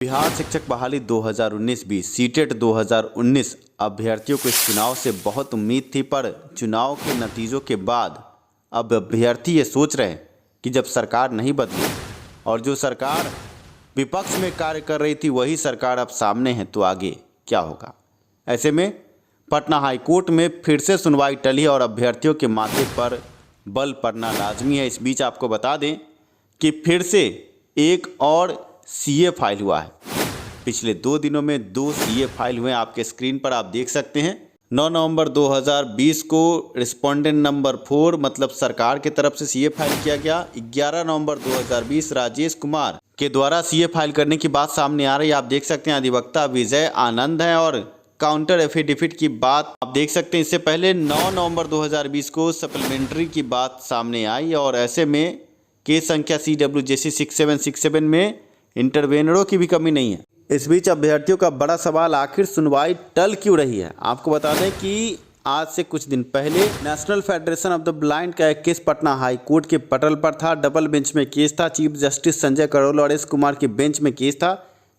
बिहार शिक्षक बहाली 2019-20 सीटेट 2019 अभ्यर्थियों को इस चुनाव से बहुत उम्मीद थी, पर चुनाव के नतीजों के बाद अब अभ्यर्थी ये सोच रहे हैं कि जब सरकार नहीं बदली और जो सरकार विपक्ष में कार्य कर रही थी वही सरकार अब सामने है तो आगे क्या होगा। ऐसे में पटना हाईकोर्ट में फिर से सुनवाई टली और अभ्यर्थियों के माथे पर बल पड़ना लाजमी है। इस बीच आपको बता दें कि फिर से एक और सीए फाइल हुआ है। पिछले 2 दिनों में 2 सीए फाइल हुए, आपके स्क्रीन पर आप देख सकते हैं। 9 नवंबर 2020 को रिस्पोंडेंट नंबर 4 मतलब सरकार की तरफ से सीए फाइल किया गया। 11 नवंबर 2020 राजेश कुमार के द्वारा सीए फाइल करने की बात सामने आ रही है। आप देख सकते हैं अधिवक्ता विजय आनंद है और काउंटर एफिडेविट की बात आप देख सकते हैं। इससे पहले 9 नवंबर 2020 को सप्लीमेंट्री की बात सामने आई और ऐसे में केस संख्या CWJC 6767 में इंटरवेनरों की भी कमी नहीं है। इस बीच अभ्यर्थियों का बड़ा सवाल, आखिर सुनवाई टल क्यों रही है। आपको बता दें कि आज से कुछ दिन पहले national federation of the blind का एक केस पटना हाई कोर्ट के पटल पर था। डबल बेंच में केस था। चीफ जस्टिस संजय करोल और एस कुमार की बेंच में केस था,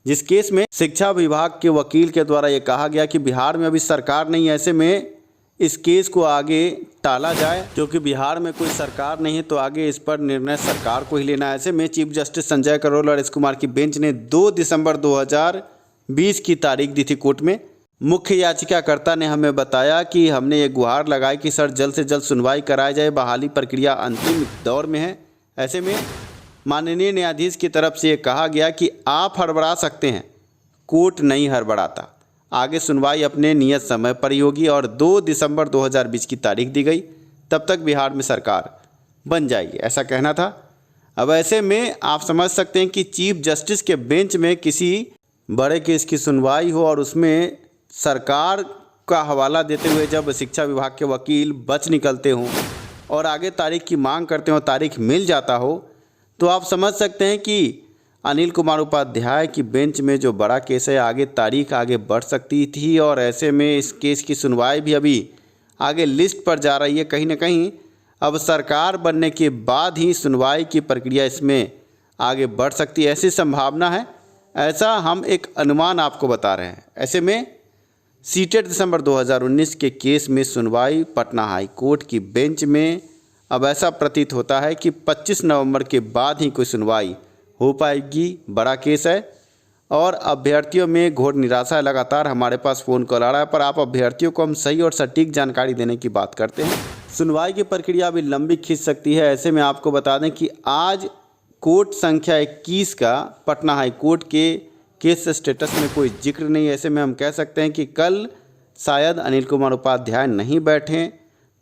जिस केस में शिक्षा विभाग के वकील के द्वारा ये कहा गया कि बिहार में अभी सरकार नहीं है, ऐसे में इस केस को आगे टाला जाए। क्योंकि बिहार में कोई सरकार नहीं है तो आगे इस पर निर्णय सरकार को ही लेना है। ऐसे में चीफ जस्टिस संजय करोल और एस कुमार की बेंच ने 2 दिसंबर 2020 की तारीख दी थी कोर्ट में। मुख्य याचिकाकर्ता ने हमें बताया कि हमने ये गुहार लगाई कि सर जल्द से जल्द सुनवाई कराई जाए, बहाली प्रक्रिया अंतिम दौर में है। ऐसे में माननीय न्यायाधीश की तरफ से ये कहा गया कि आप हड़बड़ा सकते हैं, कोर्ट नहीं हड़बड़ाता, आगे सुनवाई अपने नियत समय पर ही होगी और 2 दिसंबर 2020 की तारीख दी गई। तब तक बिहार में सरकार बन जाएगी, ऐसा कहना था। अब ऐसे में आप समझ सकते हैं कि चीफ जस्टिस के बेंच में किसी बड़े केस की सुनवाई हो और उसमें सरकार का हवाला देते हुए जब शिक्षा विभाग के वकील बच निकलते हों और आगे तारीख की मांग करते हो, तारीख मिल जाता हो, तो आप समझ सकते हैं कि अनिल कुमार उपाध्याय की बेंच में जो बड़ा केस है आगे तारीख आगे बढ़ सकती थी। और ऐसे में इस केस की सुनवाई भी अभी आगे लिस्ट पर जा रही है। कहीं ना कहीं अब सरकार बनने के बाद ही सुनवाई की प्रक्रिया इसमें आगे बढ़ सकती है, ऐसी संभावना है। ऐसा हम एक अनुमान आपको बता रहे हैं। ऐसे में सीटेट दिसंबर 2019 के केस में सुनवाई पटना हाई कोर्ट की बेंच में अब ऐसा प्रतीत होता है कि 25 नवंबर के बाद ही कोई सुनवाई हो पाएगी। बड़ा केस है और अभ्यर्थियों में घोर निराशा है। लगातार हमारे पास फ़ोन कॉल आ रहा है, पर आप अभ्यर्थियों को हम सही और सटीक जानकारी देने की बात करते हैं। सुनवाई की प्रक्रिया अभी लंबी खींच सकती है। ऐसे में आपको बता दें कि आज कोर्ट संख्या 21 का पटना हाई कोर्ट के केस स्टेटस में कोई जिक्र नहीं है। ऐसे में हम कह सकते हैं कि कल शायद अनिल कुमार उपाध्याय नहीं बैठे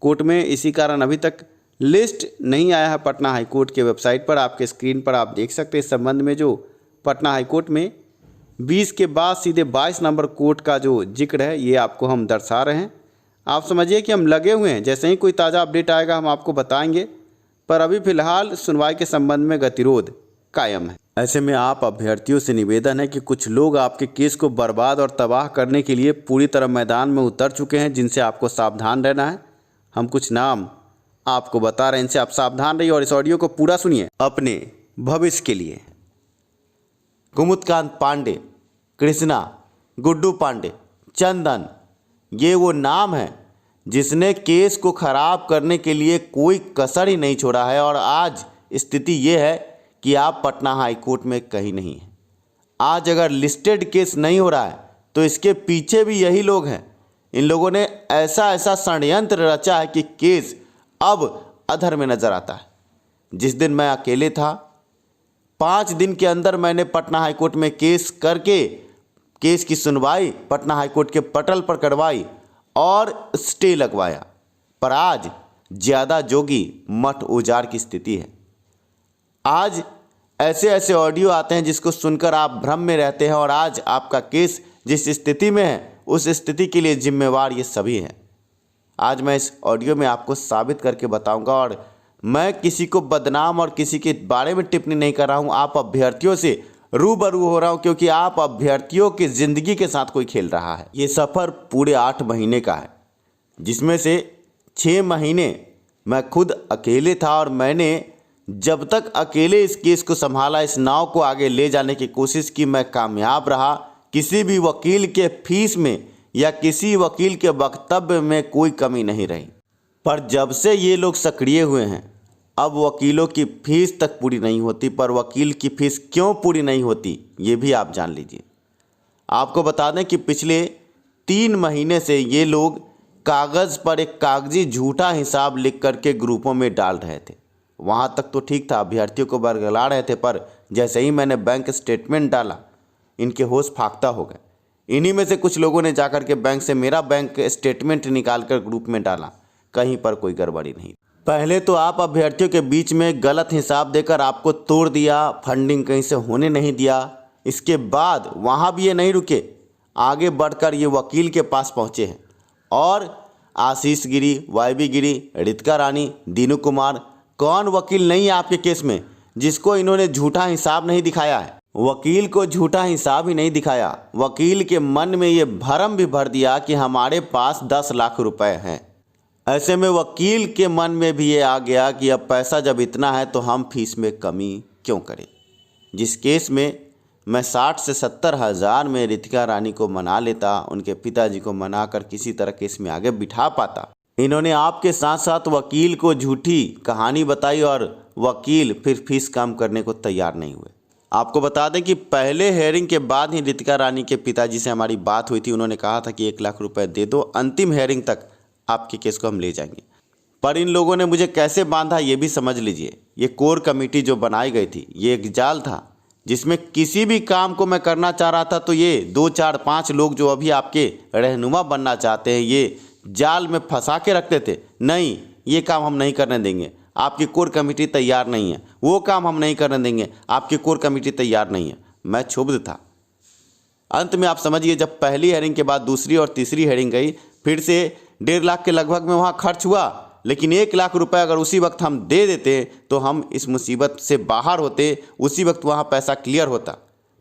कोर्ट में, इसी कारण अभी तक लिस्ट नहीं आया है पटना हाई कोर्ट के वेबसाइट पर। आपके स्क्रीन पर आप देख सकते हैं इस संबंध में जो पटना हाई कोर्ट में 20 के बाद सीधे 22 नंबर कोर्ट का जो जिक्र है ये आपको हम दर्शा रहे हैं। आप समझिए कि हम लगे हुए हैं, जैसे ही कोई ताज़ा अपडेट आएगा हम आपको बताएंगे, पर अभी फ़िलहाल सुनवाई के संबंध में गतिरोध कायम है। ऐसे में आप अभ्यर्थियों से निवेदन है कि कुछ लोग आपके केस को बर्बाद और तबाह करने के लिए पूरी तरह मैदान में उतर चुके हैं, जिनसे आपको सावधान रहना है। हम कुछ नाम आपको बता रहे हैं, इनसे आप सावधान रहिए और इस ऑडियो को पूरा सुनिए अपने भविष्य के लिए। कुमुदकांत पांडे, कृष्णा, गुड्डू पांडे, चंदन, ये वो नाम है जिसने केस को खराब करने के लिए कोई कसर ही नहीं छोड़ा है। और आज स्थिति ये है कि आप पटना हाई कोर्ट में कहीं नहीं हैं। आज अगर लिस्टेड केस नहीं हो रहा है तो इसके पीछे भी यही लोग हैं। इन लोगों ने ऐसा षड्यंत्र रचा है कि केस अब अधर में नजर आता है। जिस दिन मैं अकेले था, 5 दिन के अंदर मैंने पटना हाई कोर्ट में केस करके केस की सुनवाई पटना हाई कोर्ट के पटल पर करवाई और स्टे लगवाया। पर आज ज़्यादा जोगी मठ उजाड़ की स्थिति है। आज ऐसे ऑडियो आते हैं जिसको सुनकर आप भ्रम में रहते हैं और आज आपका केस जिस स्थिति में है उस स्थिति के लिए जिम्मेवार ये सभी हैं। आज मैं इस ऑडियो में आपको साबित करके बताऊंगा और मैं किसी को बदनाम और किसी के बारे में टिप्पणी नहीं कर रहा हूं। आप अभ्यर्थियों से रूबरू हो रहा हूं क्योंकि आप अभ्यर्थियों की ज़िंदगी के साथ कोई खेल रहा है। ये सफ़र पूरे 8 महीने का है, जिसमें से 6 महीने मैं खुद अकेले था और मैंने जब तक अकेले इस केस को संभाला, इस नाव को आगे ले जाने की कोशिश की, मैं कामयाब रहा। किसी भी वकील के फीस में या किसी वकील के वक्तव्य में कोई कमी नहीं रही। पर जब से ये लोग सक्रिय हुए हैं, अब वकीलों की फीस तक पूरी नहीं होती। पर वकील की फीस क्यों पूरी नहीं होती, ये भी आप जान लीजिए। आपको बता दें कि पिछले 3 महीने से ये लोग कागज़ पर एक कागजी झूठा हिसाब लिख करके ग्रुपों में डाल रहे थे। वहाँ तक तो ठीक था, अभ्यर्थियों को बरगला रहे थे। पर जैसे ही मैंने बैंक स्टेटमेंट डाला, इनके होश फाख्ता हो गए। इन्हीं में से कुछ लोगों ने जाकर के बैंक से मेरा बैंक स्टेटमेंट निकाल कर ग्रुप में डाला। कहीं पर कोई गड़बड़ी नहीं। पहले तो आप अभ्यर्थियों के बीच में गलत हिसाब देकर आपको तोड़ दिया, फंडिंग कहीं से होने नहीं दिया। इसके बाद वहाँ भी ये नहीं रुके, आगे बढ़कर ये वकील के पास पहुँचे हैं और आशीष गिरी, वाईबी गिरी, रितिका रानी, दीनू कुमार, कौन वकील नहीं है आपके केस में जिसको इन्होंने झूठा हिसाब नहीं दिखाया है। वकील को झूठा हिसाब ही नहीं दिखाया, वकील के मन में ये भरम भी भर दिया कि हमारे पास 10 लाख रुपए हैं। ऐसे में वकील के मन में भी ये आ गया कि अब पैसा जब इतना है तो हम फीस में कमी क्यों करें। जिस केस में मैं 60 से 70 हज़ार में रितिका रानी को मना लेता, उनके पिताजी को मना कर किसी तरह केस में आगे बिठा पाता, इन्होंने आपके साथ साथ वकील को झूठी कहानी बताई और वकील फिर फीस कम करने को तैयार नहीं हुए। आपको बता दें कि पहले हेयरिंग के बाद ही रितिका रानी के पिताजी से हमारी बात हुई थी। उन्होंने कहा था कि 1 लाख रुपए दे दो, अंतिम हेयरिंग तक आपके केस को हम ले जाएंगे। पर इन लोगों ने मुझे कैसे बांधा ये भी समझ लीजिए। ये कोर कमेटी जो बनाई गई थी, ये एक जाल था जिसमें किसी भी काम को मैं करना चाह रहा था तो ये 2, 4, 5 लोग जो अभी आपके रहनुमा बनना चाहते हैं, ये जाल में फंसा के रखते थे। नहीं, ये काम हम नहीं करने देंगे, आपकी कोर कमेटी तैयार नहीं है। वो काम हम नहीं करने देंगे, आपकी कोर कमेटी तैयार नहीं है। मैं क्षुब्ध था। अंत में आप समझिए, जब पहली हेयरिंग के बाद दूसरी और तीसरी हेयरिंग गई, फिर से 1.5 लाख के लगभग में वहाँ खर्च हुआ। लेकिन 1 लाख रुपए अगर उसी वक्त हम दे देते तो हम इस मुसीबत से बाहर होते, उसी वक्त वहाँ पैसा क्लियर होता।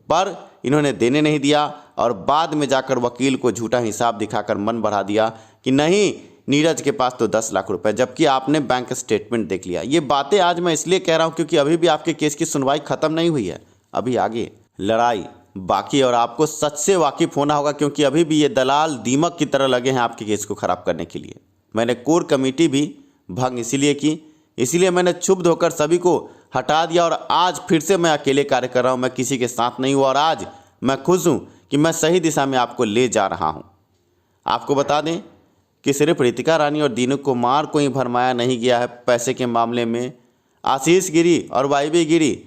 पर इन्होंने देने नहीं दिया और बाद में जाकर वकील को झूठा हिसाब दिखाकर मन बढ़ा दिया कि नहीं, नीरज के पास तो 10 लाख रुपए, जबकि आपने बैंक स्टेटमेंट देख लिया। ये बातें आज मैं इसलिए कह रहा हूँ क्योंकि अभी भी आपके केस की सुनवाई ख़त्म नहीं हुई है, अभी आगे लड़ाई बाकी। और आपको सच से वाकिफ़ होना होगा क्योंकि अभी भी ये दलाल दीमक की तरह लगे हैं आपके केस को ख़राब करने के लिए। मैंने कोर कमेटी भी भंग इसीलिए की, इसलिए मैंने क्षुब्ध होकर सभी को हटा दिया और आज फिर से मैं अकेले कार्य कर रहा हूँ। मैं किसी के साथ नहीं हूँ और आज मैं खुश हूँ कि मैं सही दिशा में आपको ले जा रहा हूँ। आपको बता दें कि सिर्फ रितिका रानी और दीनू कुमार को ही भरमाया नहीं गया है पैसे के मामले में। आशीष गिरी और वाईबी गिरी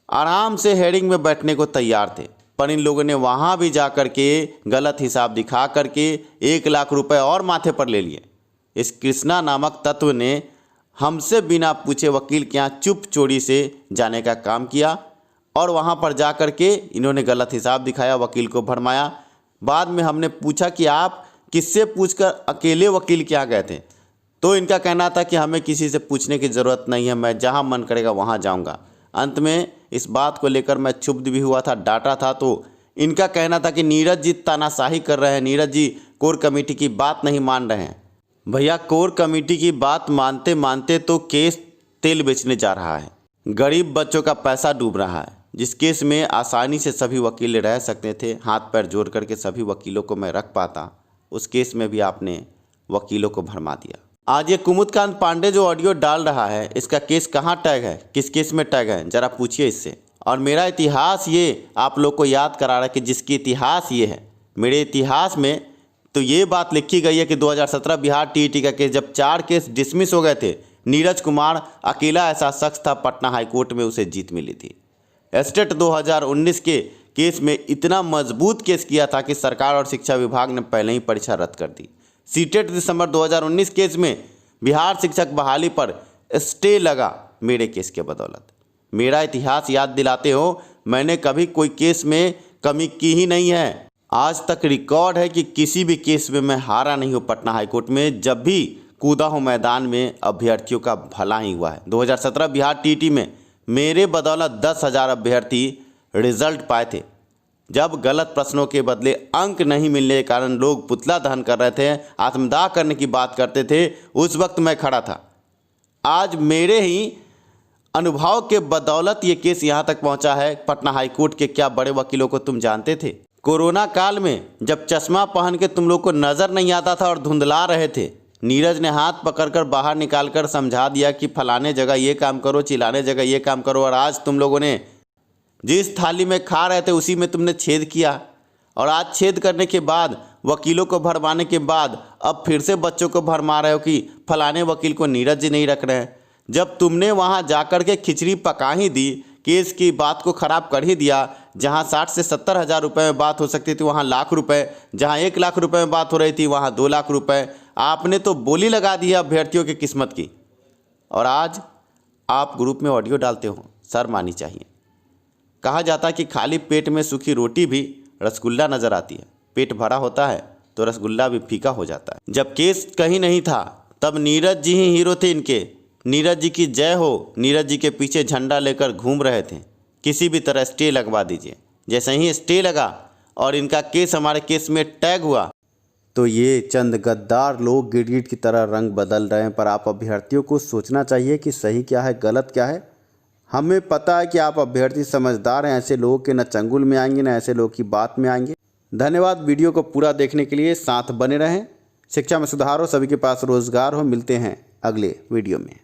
आराम से हेयरिंग में बैठने को तैयार थे, पर इन लोगों ने वहाँ भी जा कर के गलत हिसाब दिखा करके 1 लाख रुपए और माथे पर ले लिए। इस कृष्णा नामक तत्व ने हमसे बिना पूछे वकील के यहाँ चुप चोरी से जाने का काम किया और वहाँ पर जा कर के इन्होंने गलत हिसाब दिखाया, वकील को भरमाया। बाद में हमने पूछा कि आप किससे पूछकर अकेले वकील के यहाँ गए थे, तो इनका कहना था कि हमें किसी से पूछने की ज़रूरत नहीं है, मैं जहाँ मन करेगा वहाँ जाऊँगा। अंत में इस बात को लेकर मैं क्षुब्ध भी हुआ था, डांटा था। तो इनका कहना था कि नीरज जी तानाशाही कर रहे हैं, नीरज जी कोर कमेटी की बात नहीं मान रहे हैं। भैया, कोर कमेटी की बात मानते मानते तो केस तेल बेचने जा रहा है, गरीब बच्चों का पैसा डूब रहा है। जिस केस में आसानी से सभी वकील रह सकते थे, हाथ पैर जोड़ करके सभी वकीलों को मैं रख पाता, उस केस में भी आपने वकीलों को भरमा दिया। आज ये कुमुदकांत पांडे जो ऑडियो डाल रहा है, इसका केस कहाँ टैग है, किस केस में टैग है, ज़रा पूछिए इससे। और मेरा इतिहास ये आप लोग को याद करा रहा है कि जिसकी इतिहास ये है, मेरे इतिहास में तो ये बात लिखी गई है कि 2017 बिहार टीईटी का केस जब 4 केस डिसमिस हो गए थे, नीरज कुमार अकेला ऐसा शख्स था, पटना हाईकोर्ट में उसे जीत मिली थी। एस्टेट 2019 के केस में इतना मजबूत केस किया था कि सरकार और शिक्षा विभाग ने पहले ही परीक्षा रद्द कर दी। सीटेट दिसंबर 2019 केस में बिहार शिक्षक बहाली पर स्टे लगा मेरे केस के बदौलत। मेरा इतिहास याद दिलाते हो, मैंने कभी कोई केस में कमी की ही नहीं है। आज तक रिकॉर्ड है कि किसी भी केस में मैं हारा नहीं हूँ पटना हाईकोर्ट में। जब भी कूदा हूँ मैदान में, अभ्यर्थियों का भला ही हुआ है। 2017 बिहार टीटी में मेरे बदौलत 10,000 अभ्यर्थी रिजल्ट पाए थे। जब गलत प्रश्नों के बदले अंक नहीं मिलने के कारण लोग पुतला दहन कर रहे थे, आत्मदाह करने की बात करते थे, उस वक्त मैं खड़ा था। आज मेरे ही अनुभव के बदौलत ये केस यहाँ तक पहुँचा है। पटना हाईकोर्ट के क्या बड़े वकीलों को तुम जानते थे? कोरोना काल में जब चश्मा पहन के तुम लोग को नज़र नहीं आता था और धुंधला रहे थे, नीरज ने हाथ पकड़कर बाहर निकालकर समझा दिया कि फलाने जगह ये काम करो, चिल्लाने जगह ये काम करो, और आज तुम लोगों ने जिस थाली में खा रहे थे उसी में तुमने छेद किया। और आज छेद करने के बाद, वकीलों को भरमाने के बाद, अब फिर से बच्चों को भरमा रहे हो कि फलाने वकील को नीरज जी नहीं रख रहे हैं। जब तुमने वहाँ जाकर के खिचड़ी पका ही दी, केस की बात को ख़राब कर ही दिया, जहाँ 60 से 70 हज़ार रुपये में बात हो सकती थी वहाँ लाख रुपए, जहाँ 1 लाख रुपए में बात हो रही थी वहाँ 2 लाख रुपए, आपने तो बोली लगा दी अभ्यर्थियों की किस्मत की। और आज आप ग्रुप में ऑडियो डालते हो, शर्म आनी चाहिए। कहा जाता है कि खाली पेट में सूखी रोटी भी रसगुल्ला नज़र आती है, पेट भरा होता है तो रसगुल्ला भी फीका हो जाता है। जब केस कहीं नहीं था तब नीरज जी ही हीरो थे इनके। नीरज जी की जय हो, नीरज जी के पीछे झंडा लेकर घूम रहे थे। किसी भी तरह स्टे लगवा दीजिए। जैसे ही स्टे लगा और इनका केस हमारे केस में टैग हुआ तो ये चंद गद्दार लोग गिरगिट की तरह रंग बदल रहे हैं। पर आप अभ्यर्थियों को सोचना चाहिए कि सही क्या है, गलत क्या है। हमें पता है कि आप अभ्यर्थी समझदार हैं, ऐसे लोगों के न चंगुल में आएंगे न ऐसे लोगों की बात में आएंगे। धन्यवाद वीडियो को पूरा देखने के लिए। साथ बने रहें। शिक्षा में सुधार हो, सभी के पास रोजगार हो। मिलते हैं अगले वीडियो में।